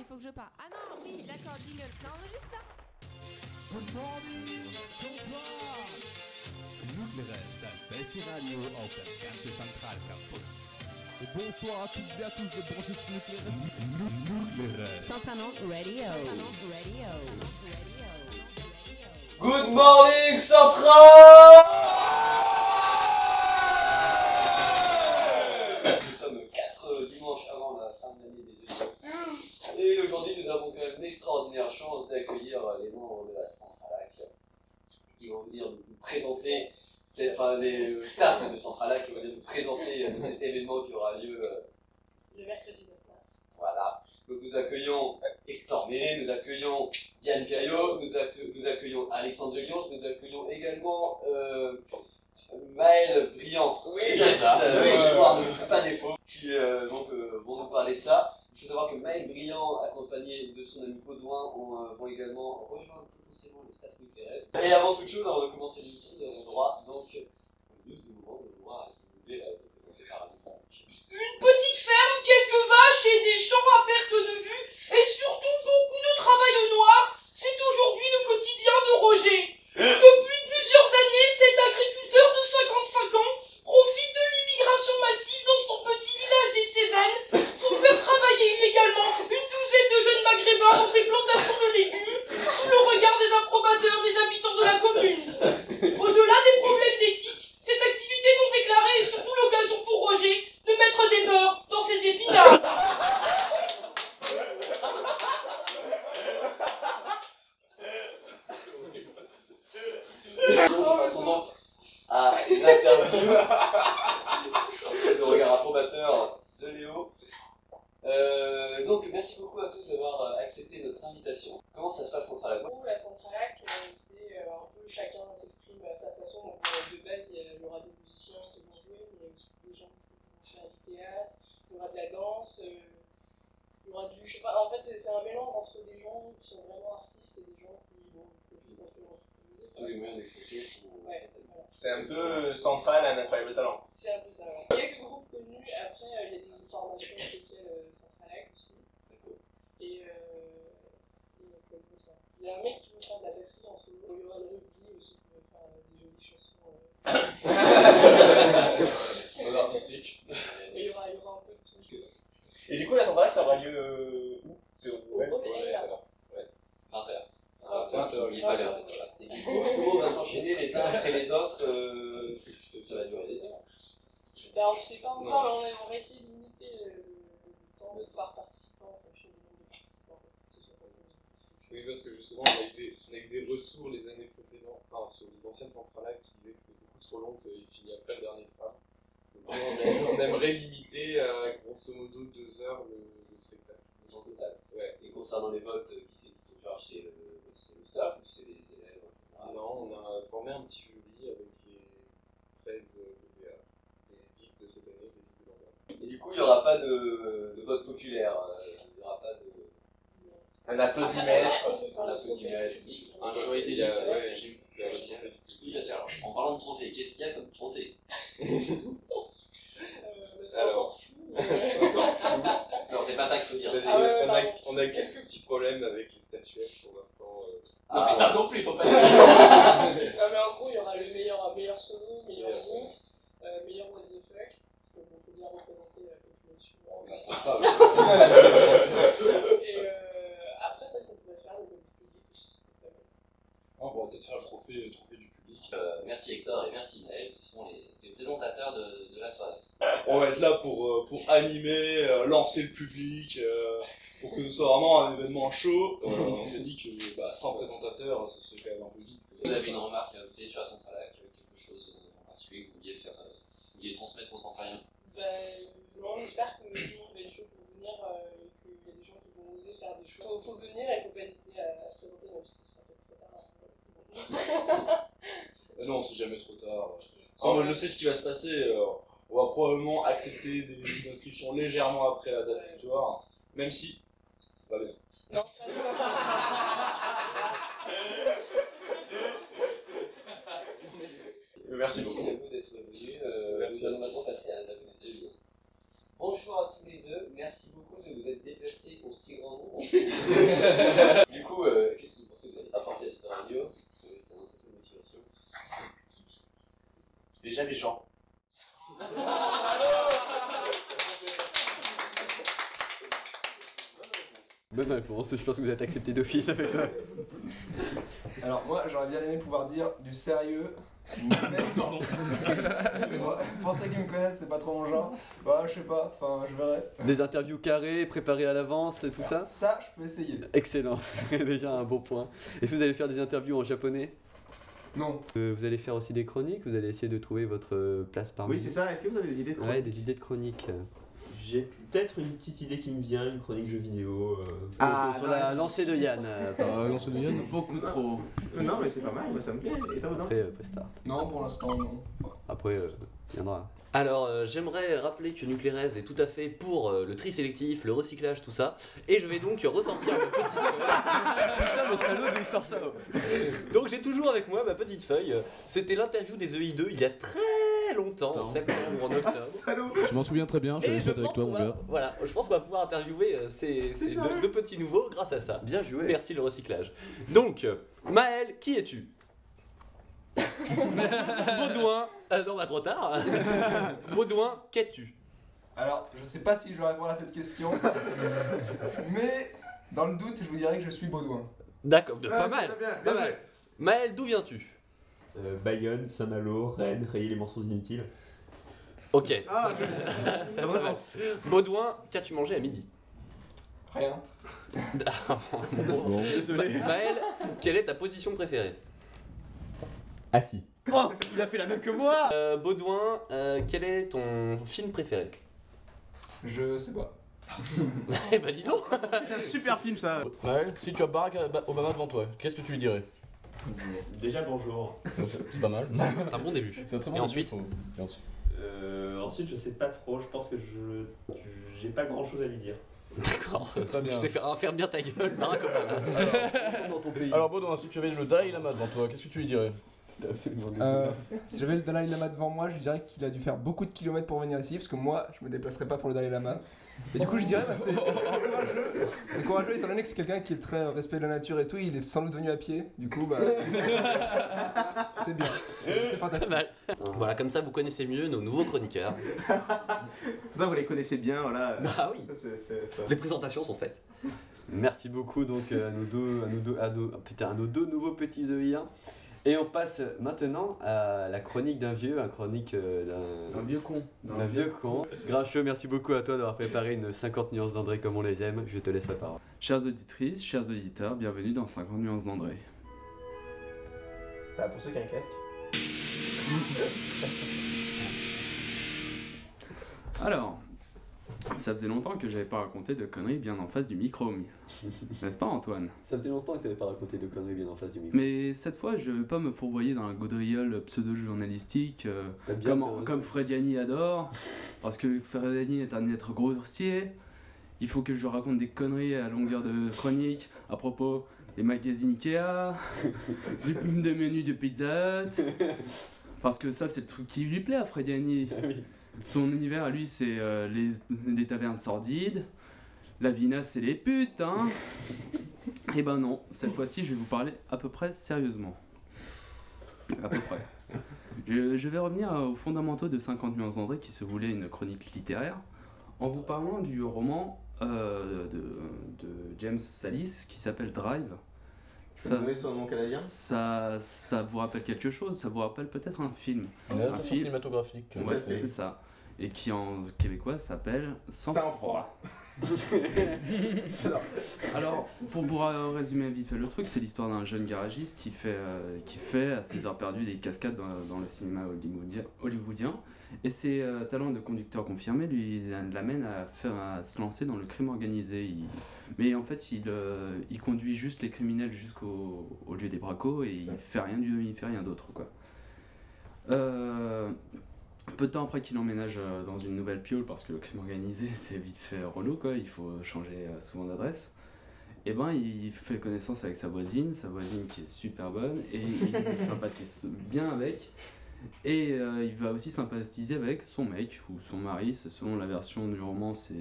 faut que je parle. Ah non, oui, d'accord, jingle. Ça enregistre là? Good morning, Central! Nucleares, das beste Radio auf das ganze Zentralcampus. Et bonsoir à toutes et à tous de brancher sur Nucleares. Centranon Radio. Good morning, Central! Nous sommes 4 dimanches avant la fin de l'année des études. Et aujourd'hui, nous avons quand même l'extraordinaire chance d'accueillir les membres de la Centralac qui vont venir nous présenter, les staffs de Centralac qui vont venir nous présenter cet événement qui aura lieu le mercredi 9 mars. Voilà. Donc nous accueillons Hector Mélé, nous accueillons Diane Caillot, nous accueillons Alexandre Lyons, nous accueillons également Maël Briand. Oui, c'est ça. Mémoire ne me fait pas défaut. Qui vont nous parler de ça. Il faut savoir que Maël Briand, accompagné de son ami Baudouin, vont également rejoindre potentiellement le staff nucléaire. Et avant toute chose, avant de commencer l'émission, nous avons droit donc news du moment, le droit à Une petite ferme, quelques vaches et des champs à perte de vue, et surtout beaucoup de travail au noir, c'est aujourd'hui le quotidien de Roger. Depuis plusieurs années, cet agriculteur de 55 ans profite de l'immigration massive dans son petit village des Cévennes pour faire travailler illégalement une douzaine de jeunes maghrébins dans ses plantations de légumes, sous le regard des approbateurs des habitants de la commune. Au-delà des problèmes d'éthique, cette activité non déclarée est surtout l'occasion pour Roger de mettre des beurres dans ses épinards. Passons donc à l'interview, le regard approbateur de Léo. Donc merci beaucoup à tous d'avoir accepté notre invitation. Comment ça se passe Centralac? Pour la Centralac, c'est un peu chacun s'exprime à sa façon. Donc, de base, il y aura des musiciens qui vont jouer, mais il y a aussi des gens qui vont faire du théâtre, il y aura de la danse, il y aura du. Je sais pas, en fait, c'est un mélange entre des gens qui sont vraiment artistes et des gens qui vont juste un peu dans la musique. Tous les moyens d'expression sont. Ouais, voilà. C'est un peu central, un incroyable talent. C'est un peu ça. Ouais. Il y a quelques groupes connus, après, il y a des formations spéciales Centralac aussi. Et il y a un mec qui veut faire de la batterie en solo. Il y aura le rugby aussi qui veut faire des jolies chansons. Artistique. Et il y aura un peu de tout. Et du coup, la centrale, ça aura lieu où? C'est au Au Romélie, là. 20h. Ah, 20h, il est pas l'heure déjà. Et du coup, tout le monde va s'enchaîner les uns après les autres. Ça va durer des heures. Bah, on ne sait pas encore, mais on va essayer de limiter le temps par participant en fonction du nombre de participants. Oui, parce que justement, on a eu des retours les années précédentes, enfin sur les anciennes Centralac qui disaient que c'était beaucoup trop long, qu'il finit après le dernier phare. Donc on aimerait limiter à grosso modo 2 heures le spectacle. En total. Ouais. Et concernant les votes, qui c'est qui se charge? C'est le staff ou c'est les élèves? Non, on a formé un petit jury avec les 13 BDA, les 10 de cette année, les 10 de l'an dernier. Et du coup, il n'y aura pas de vote populaire. Il n'y aura pas de. Un applaudimètre. Un applaudimètre. Un choix Il y a, ouais, j'ai j'ai Oui, parce que alors, en parlant de trophée, qu'est-ce qu'il y a comme trophée? C'est encore fou. Non, c'est pas ça qu'il faut dire. parce c'est- Ah ouais, qu'on on a quelques petits problèmes avec les statuettes pour l'instant. Non, mais ça non plus, faut pas le dire. Non, mais en gros, il y aura le meilleur solo, meilleur groupe, meilleur what the fuck, parce qu'on peut bien représenter la population. Et après, ça qu'on pourrait faire le public aussi. On va peut-être faire le trophée du public. Merci Hector et merci Naël, qui sont les présentateurs de la soirée. On va être là pour animer, lancer le public, pour que ce soit vraiment un événement chaud. On s'est dit que sans présentateur, ce serait quand même un peu vite. Vous avez une remarque à ajouter sur la Centralac, quelque chose en particulier que vous vouliez transmettre aux Centraliens? On espère que tout le monde va être chaud pour venir, et qu'il y a des gens qui vont oser faire des choses. Faut venir et faut pas hésiter à se présenter, même si ce sera peut-être trop tard. Non, c'est jamais trop tard. Moi, je sais ce qui va se passer. On va probablement accepter des inscriptions légèrement après la date butoir, même si ça va bien. Non, ça Merci beaucoup d'être venus. Nous allons maintenant passer à la table des devis. Bonjour à tous les deux, merci beaucoup de vous être déplacés au si grand nombre. Du coup, qu'est-ce que vous pensez que vous allez apporter à cette radio? C'est une motivation. Déjà les gens. Bonne réponse, je pense que vous êtes accepté d'office avec ça. Alors moi j'aurais bien aimé pouvoir dire du sérieux. Pardon. Pour ceux qui me connaissent, c'est pas trop mon genre. Bah je sais pas, enfin je verrai. Des interviews carrées, préparées à l'avance et tout ça? Ça, je peux essayer. Excellent, ce serait déjà un bon point. Est-ce que vous allez faire des interviews en japonais? Non. Vous allez faire aussi des chroniques? Vous allez essayer de trouver votre place parmi Oui, c'est ça. Est-ce que vous avez des idées de Ouais, des idées de chroniques. J'ai peut-être une petite idée qui me vient, une chronique jeux vidéo. Sur la lancée de Yann. Lancée de Yann, beaucoup trop. Non, mais c'est pas mal, moi ça me plaît. Et toi, non? Après, Prestart. Non, pour l'instant, non. Après, viendra. Alors, j'aimerais rappeler que Nuclérez est tout à fait pour le tri sélectif, le recyclage, tout ça. Et je vais donc ressortir ma petite feuille. Putain, le salaud, d'où il sort ça? Donc, j'ai toujours avec moi ma petite feuille. C'était l'interview des EI2 il y a très longtemps, en septembre ou en octobre. Je m'en souviens très bien, je l'ai fait avec toi, mon gars. Voilà, je pense qu'on va pouvoir interviewer ces deux petits nouveaux grâce à ça. Bien joué. Merci le recyclage. Donc, Maël, qui es-tu? Baudouin, non, bah trop tard. Baudouin, qu'es-tu? Alors, je sais pas si je dois répondre à cette question, mais dans le doute, je vous dirais que je suis Baudouin. D'accord, pas mal. Pas mal. Maël, d'où viens-tu? Bayonne, Saint-Malo, Rennes, rayer les morceaux inutiles. Ok. Ah, ça va. Baudouin, qu'as-tu mangé à midi? Rien. Bon, désolé. Maël, quelle est ta position préférée? Assis. Oh, il a fait la même que moi. Baudouin, quel est ton film préféré? Je sais pas. Eh bah dis donc. C'est un super film ça. Maël, si tu as Barack Obama devant toi, qu'est-ce que tu lui dirais? Déjà bonjour. C'est pas mal. C'est un bon début. C'est un très bon Et début, ensuite? je trouve. Et ensuite Ensuite je sais pas trop, je pense que j'ai pas grand chose à lui dire. D'accord. Très bien. Je sais faire bien ta gueule, Barack Obama. Dans ton pays. Alors Baudouin, si tu avais le Dalai Lama devant toi, qu'est-ce que tu lui dirais? C'était absolument dégueulasse. Si j'avais le Dalai Lama devant moi, je dirais qu'il a dû faire beaucoup de kilomètres pour venir ici, parce que moi, je me déplacerais pas pour le Dalai Lama. Et du coup, je dirais, bah, c'est courageux. C'est courageux, étant donné que c'est quelqu'un qui est très respect de la nature et tout, il est sans doute venu à pied. Du coup, bah. C'est bien. C'est fantastique. Pas mal. Voilà, comme ça vous connaissez mieux nos nouveaux chroniqueurs. Ça, vous les connaissez bien, voilà. Ah oui. Ça. Les présentations sont faites. Merci beaucoup donc à nos deux nouveaux petits EI1. Et on passe maintenant à la chronique d'un vieux, Un vieux con. d'un vieux con. Grincheux, merci beaucoup à toi d'avoir préparé une 50 nuances d'André comme on les aime. Je te laisse la parole. Chères auditrices, chers auditeurs, bienvenue dans 50 nuances d'André. Bah, pour ceux qui ont un casque. Alors, ça faisait longtemps que j'avais pas raconté de conneries bien en face du micro, n'est-ce pas Antoine? Ça faisait longtemps que tu n'avais pas raconté de conneries bien en face du micro. Mais cette fois, je vais pas me fourvoyer dans la gaudriole pseudo-journalistique comme Frediani adore, parce que Frediani est un être grossier. Il faut que je raconte des conneries à longueur de chronique à propos des magazines Ikea, des menus de Pizza Hut, parce que ça c'est le truc qui lui plaît à Frediani. Son univers à lui c'est les tavernes sordides, la vinasse et les putes, hein. Et ben non, cette fois-ci je vais vous parler à peu près sérieusement. À peu près. Je vais revenir aux fondamentaux de 50 nuances d'André qui se voulait une chronique littéraire en vous parlant du roman de James Sallis qui s'appelle Drive. Tu peux me donner son nom canadien? Ça vous rappelle quelque chose? Ça vous rappelle peut-être un film? Une adaptation cinématographique. Ouais, c'est ça. Et qui en québécois s'appelle Sang-froid. Alors, pour vous résumer vite fait le truc, c'est l'histoire d'un jeune garagiste qui fait à ses heures perdues des cascades dans le cinéma hollywoodien. Et ses talents de conducteur confirmés lui l'amènent à se lancer dans le crime organisé. Mais en fait, il conduit juste les criminels jusqu'au lieu des bracos et il fait rien d'autre, quoi. Peu de temps après qu'il emménage dans une nouvelle piole, parce que le crime organisé c'est vite fait relou, quoi, il faut changer souvent d'adresse, et ben il fait connaissance avec sa voisine qui est super bonne, et il sympathise bien avec, et il va aussi sympathiser avec son mec ou son mari, selon la version du roman c'est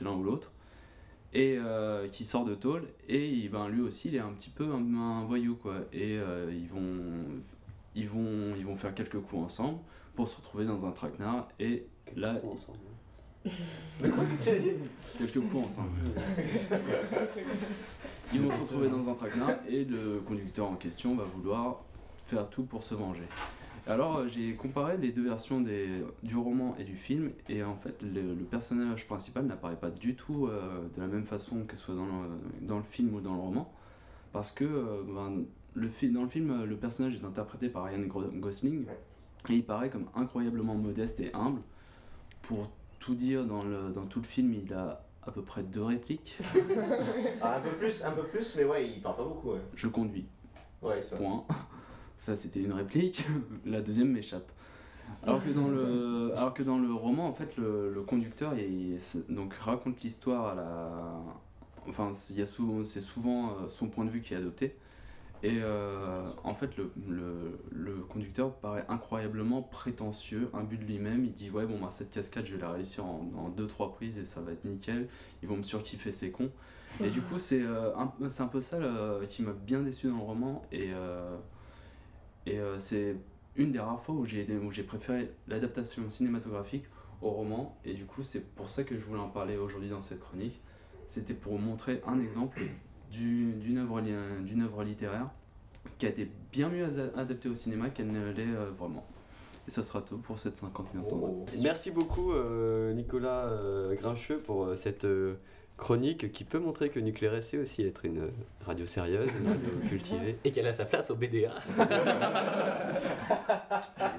l'un ou l'autre. et qui sort de tôle, et ben, lui aussi il est un petit peu un voyou quoi, et ils vont faire quelques coups ensemble pour se retrouver dans un traquenard, et là quelques coups ensemble. Ils vont se retrouver dans un traquenard et le conducteur en question va vouloir faire tout pour se venger. Alors j'ai comparé les deux versions du roman et du film, et en fait le personnage principal n'apparaît pas du tout de la même façon que ce soit dans le film ou dans le roman, parce que dans le film le personnage est interprété par Ryan Gosling, et il paraît comme incroyablement modeste et humble. Pour tout dire, dans tout le film il a à peu près 2 répliques. Ah, un peu plus, mais ouais, il parle pas beaucoup. Ouais. Je conduis. Ouais, ça. Point. Ça c'était une réplique, la deuxième m'échappe. Alors que dans le roman, en fait, le conducteur donc raconte l'histoire enfin, c'est souvent son point de vue qui est adopté. Et en fait, le conducteur paraît incroyablement prétentieux, imbu de lui-même. Il dit ouais bon bah cette cascade je vais la réussir en 2-3 prises et ça va être nickel. Ils vont me surkiffer ces cons. Et du coup c'est un peu ça qui m'a bien déçu dans le roman, et c'est une des rares fois où j'ai préféré l'adaptation cinématographique au roman, et du coup c'est pour ça que je voulais en parler aujourd'hui dans cette chronique. C'était pour montrer un exemple d'une œuvre littéraire qui a été bien mieux adaptée au cinéma qu'elle ne l'est vraiment. Et ça sera tout pour cette 50 minutes. Merci beaucoup Nicolas Grincheux pour cette chronique qui peut montrer que Nuclérès sait aussi être une radio sérieuse, une radio cultivée. Et qu'elle a sa place au BDA.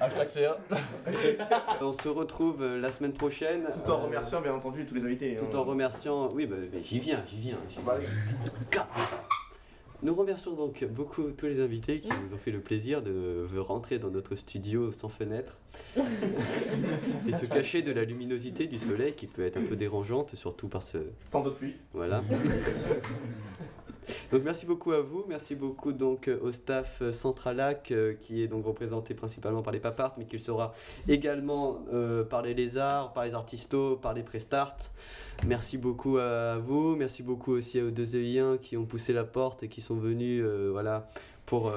Hashtag CA. On se retrouve la semaine prochaine. Tout en remerciant bien entendu tous les invités. Tout en remerciant... Oui, bah, j'y viens. Nous remercions donc beaucoup tous les invités qui nous ont fait le plaisir de rentrer dans notre studio sans fenêtre et se cacher de la luminosité du soleil qui peut être un peu dérangeante, surtout par ce... temps de pluie. Voilà. Donc merci beaucoup à vous, merci beaucoup donc au staff Centralac qui est donc représenté principalement par les Paparts, mais qui sera également par les Lézards, par les Artistos, par les Prestart. Merci beaucoup à vous, merci beaucoup aussi aux 2 EI1 qui ont poussé la porte et qui sont venus voilà, pour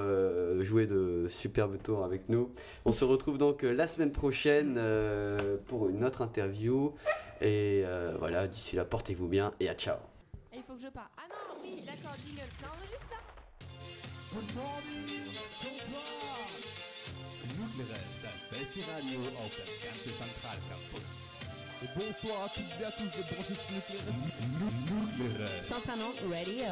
jouer de superbes tours avec nous. On se retrouve donc la semaine prochaine pour une autre interview, et voilà, d'ici là portez-vous bien et à ciao. Il faut que je parte. Ah non, oui, d'accord, jingle. Ça enregistre là? Good morning, bonsoir. Nuclérès, das beste Radio auf das ganze Zentralcampus. Et bonsoir à toutes et à tous de brancher sur Nuclérès. Centraland Radio.